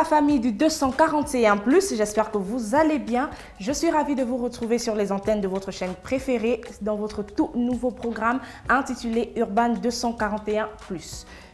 famille du 241+, j'espère que vous allez bien. Je suis ravie de vous retrouver sur les antennes de votre chaîne préférée dans votre tout nouveau programme intitulé Urban 241+.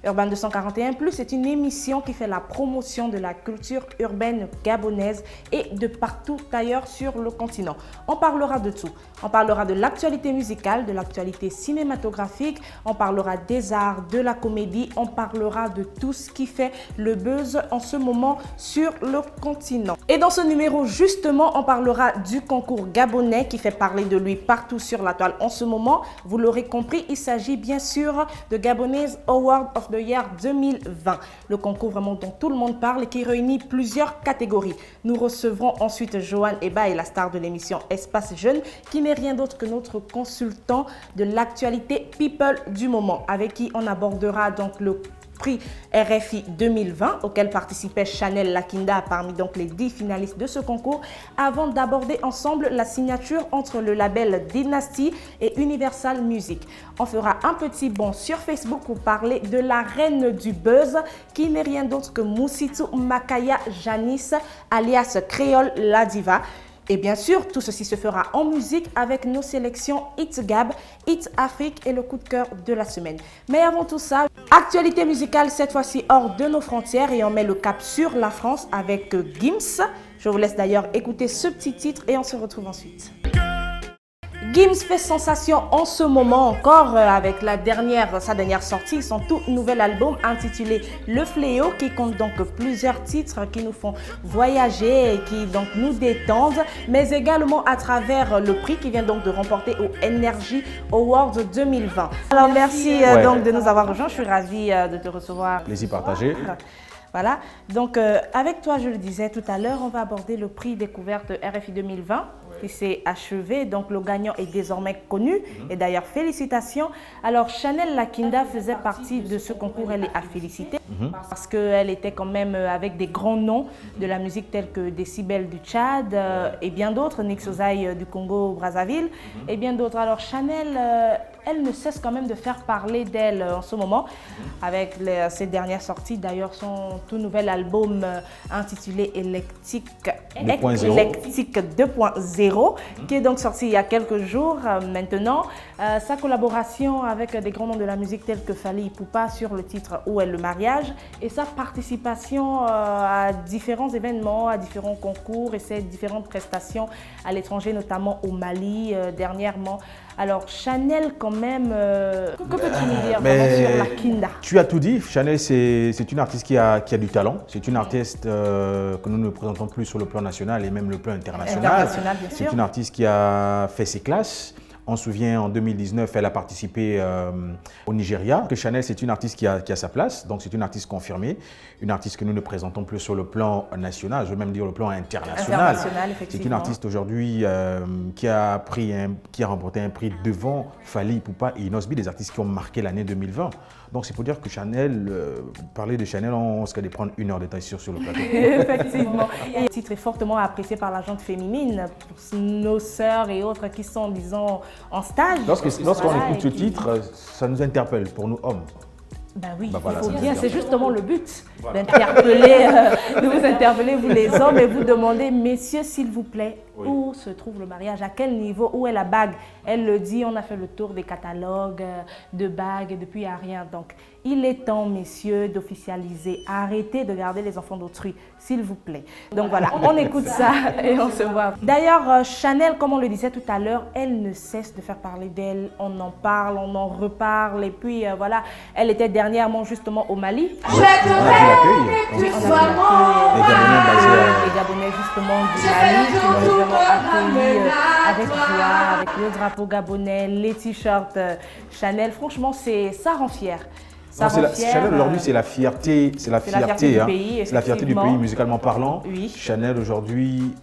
Urban 241+, est une émission qui fait la promotion de la culture urbaine gabonaise et de partout ailleurs sur le continent. On parlera de tout. On parlera de l'actualité musicale, de l'actualité cinématographique, on parlera des arts, de la comédie, on parlera de tout ce qui fait le buzz en ce moment sur le continent. Et dans ce numéro, justement, on parlera du concours gabonais qui fait parler de lui partout sur la toile en ce moment. Vous l'aurez compris, il s'agit bien sûr de Gabonese Award of the Year 2020. Le concours vraiment dont tout le monde parle et qui réunit plusieurs catégories. Nous recevrons ensuite Joanne Eba, la star de l'émission Espace Jeune, qui n'est rien d'autre que notre consultant de l'actualité People du moment, avec qui on abordera donc le prix RFI 2020 auquel participait Chanel Lakinda parmi donc les 10 finalistes de ce concours, avant d'aborder ensemble la signature entre le label Dynasty et Universal Music. On fera un petit bond sur Facebook pour parler de la reine du buzz qui n'est rien d'autre que Moussitou Makaya Janice alias Créole la Diva. Et bien sûr, tout ceci se fera en musique avec nos sélections Hits Gab, Hits Afrique et le coup de cœur de la semaine. Mais avant tout ça, actualité musicale cette fois-ci hors de nos frontières et on met le cap sur la France avec Gims. Je vous laisse d'ailleurs écouter ce petit titre et on se retrouve ensuite. Gims fait sensation en ce moment encore avec sa dernière sortie, son tout nouvel album intitulé Le Fléau qui compte donc plusieurs titres qui nous font voyager et qui donc nous détendent, mais également à travers le prix qui vient donc de remporter au Energy Awards 2020. Alors merci donc de nous avoir rejoints, je suis ravie de te recevoir. Plaisir partagé. Voilà, donc avec toi, je le disais tout à l'heure, on va aborder le prix découverte RFI 2020 qui s'est achevé. Donc le gagnant est désormais connu et d'ailleurs félicitations. Alors Chanel Lakinda faisait partie de ce concours, elle est à féliciter parce qu'elle était quand même avec des grands noms de la musique tels que Décibel du Tchad et bien d'autres, Nix Ozaï du Congo-Brazzaville et bien d'autres. Alors Chanel, elle ne cesse quand même de faire parler d'elle en ce moment avec ses dernières sorties. D'ailleurs, son tout nouvel album intitulé Électrique 2.0 qui est donc sorti il y a quelques jours maintenant. Sa collaboration avec des grands noms de la musique tels que Fally Ipupa sur le titre Où est le mariage et sa participation à différents événements, à différents concours et ses différentes prestations à l'étranger, notamment au Mali dernièrement. Alors Chanel quand même, que peux-tu nous dire sur Lakinda? Tu as tout dit, Chanel c'est une artiste qui a du talent, c'est une artiste que nous ne présentons plus sur le plan national et même le plan international. C'est une artiste qui a fait ses classes. On se souvient, en 2019, elle a participé au Nigeria. Que Chanel, c'est une artiste qui a sa place, donc c'est une artiste confirmée, une artiste que nous ne présentons plus sur le plan national, je veux même dire le plan international. C'est une artiste aujourd'hui qui a remporté un prix devant Fally Ipupa et Inosbi, des artistes qui ont marqué l'année 2020. Donc c'est pour dire que Chanel, parler de Chanel, on risque de prendre 1 heure de temps sur le plateau. Effectivement. Et le titre est fortement apprécié par la gente féminine, pour nos sœurs et autres qui sont, disons, en stage. Lorsqu'on écoute ce titre, ça nous interpelle pour nous hommes. Ben oui, voilà, il faut bien, c'est justement le but d'interpeller, de vous interpeller, vous les hommes, et vous demander, messieurs, s'il vous plaît, où se trouve le mariage, à quel niveau, où est la bague? Elle le dit, on a fait le tour des catalogues de bagues et depuis il n'y a rien. Donc, il est temps, messieurs, d'officialiser. Arrêtez de garder les enfants d'autrui, s'il vous plaît. Donc voilà, on écoute ça et on se voit. D'ailleurs, Chanel, comme on le disait tout à l'heure, elle ne cesse de faire parler d'elle. On en parle, on en reparle. Et puis voilà, elle était dernièrement justement au Mali. On a vu l'accueil. Les Gabonais justement du Mali qui nous ont accueillis avec joie, avec le drapeau gabonais, les t-shirts Chanel. Franchement, ça rend fier. Chanel aujourd'hui, c'est la fierté, du pays, c'est la fierté du pays musicalement parlant. Oui. Chanel aujourd'hui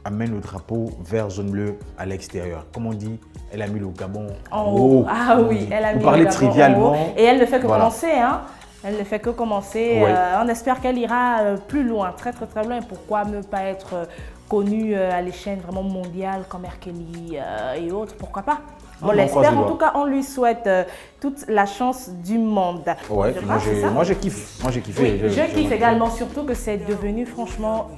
amène le drapeau vert, jaune, bleu à l'extérieur. Comme on dit, elle a mis le Gabon en haut. Ah oui, elle a mis le Gabon trivialement. En haut. Et elle ne fait que commencer, hein. Elle ne fait que commencer. Oui. On espère qu'elle ira plus loin, très très très loin. Pourquoi ne pas être connue à l'échelle vraiment mondiale comme R. Kelly et autres, pourquoi pas? On l'espère. En tout cas, on lui souhaite toute la chance du monde. Ouais, moi je kiffe. Moi j'ai kiffé. Oui, je kiffe également, surtout que c'est devenu franchement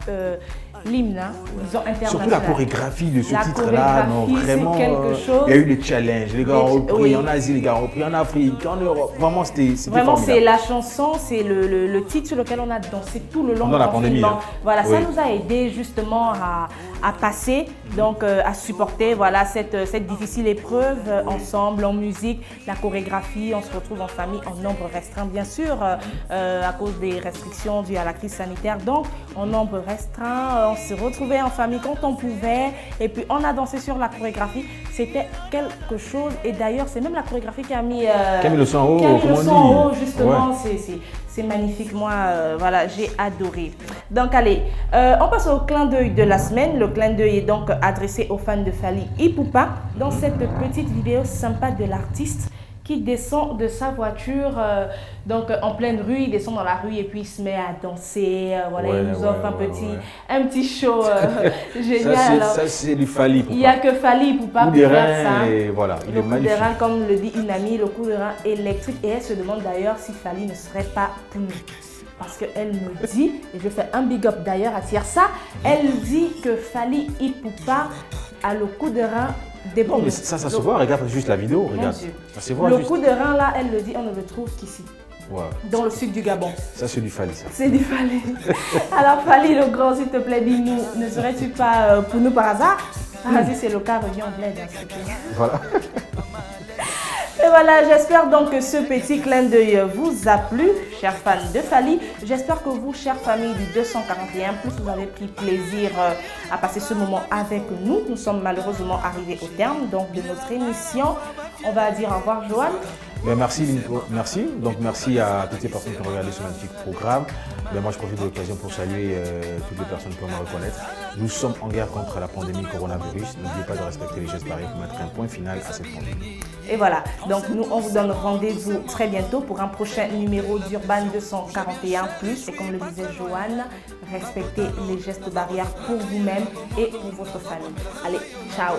l'hymne, disons international. Surtout la chorégraphie de ce titre-là, non, vraiment. Quelque chose. Il y a eu des challenges, les gars ont repris en Asie, les gars ont repris en Afrique, en Europe. Vraiment, c'était vraiment, formidable. c'est la chanson, c'est le titre sur lequel on a dansé tout le long de la pandémie. Voilà, ça nous a aidé justement à passer, donc à supporter voilà, cette difficile épreuve ensemble, en musique, la chorégraphie. On se retrouve en famille en nombre restreint, bien sûr, à cause des restrictions dues à la crise sanitaire. Donc, en nombre restreint, on se retrouvait en famille quand on pouvait. Et puis, on a dansé sur la chorégraphie. C'était quelque chose. Et d'ailleurs, c'est même la chorégraphie qui a mis le son en haut, comme on dit. En haut, justement. Ouais. C'est magnifique. Moi, voilà, j'ai adoré. Donc, allez, on passe au clin d'œil de la semaine. Le clin d'œil est donc adressé aux fans de Fally Ipupa dans cette petite vidéo sympa de l'artiste qui descend de sa voiture donc en pleine rue, il descend dans la rue et puis il se met à danser, voilà, il nous offre un petit show génial. Ça c'est du Fally Ipupa. Il n'y a que Fally Ipupa pour faire ça. Et voilà, il est magnifique. Le coup de rein, comme le dit une amie, le coup de rein électrique, et elle se demande d'ailleurs si Fally ne serait pas plus. Parce qu'elle me dit, et je fais un big up d'ailleurs à Tiersa, elle dit que Fally Ipupa a le coup de rein des bons. Non, mais ça se voit, regarde juste la vidéo, regarde. Ça se voit le coup de rein là, elle le dit, on ne le trouve qu'ici. Ouais. Dans le sud du Gabon. Ça, c'est du Fally, ça. C'est du Fally. Alors, Fally, le grand, s'il te plaît, dis-nous, ne serais-tu pas pour nous par hasard? Vas-y, c'est le cas, reviens en bled. Voilà. Et voilà, j'espère donc que ce petit clin d'œil vous a plu, chers fans de Fally. J'espère que vous, chère famille du 241, vous avez pris plaisir à passer ce moment avec nous. Nous sommes malheureusement arrivés au terme donc, de notre émission. On va dire au revoir, Joanne. Ben merci. Donc merci à toutes les personnes qui ont regardé ce magnifique programme. Ben moi je profite de l'occasion pour saluer toutes les personnes qui vont me reconnaître. Nous sommes en guerre contre la pandémie coronavirus. N'oubliez pas de respecter les gestes barrières pour mettre un point final à cette pandémie. Et voilà, donc nous on vous donne rendez-vous très bientôt pour un prochain numéro d'Urban 241+. Et comme le disait Joanne, respectez les gestes barrières pour vous-même et pour votre famille. Allez, ciao.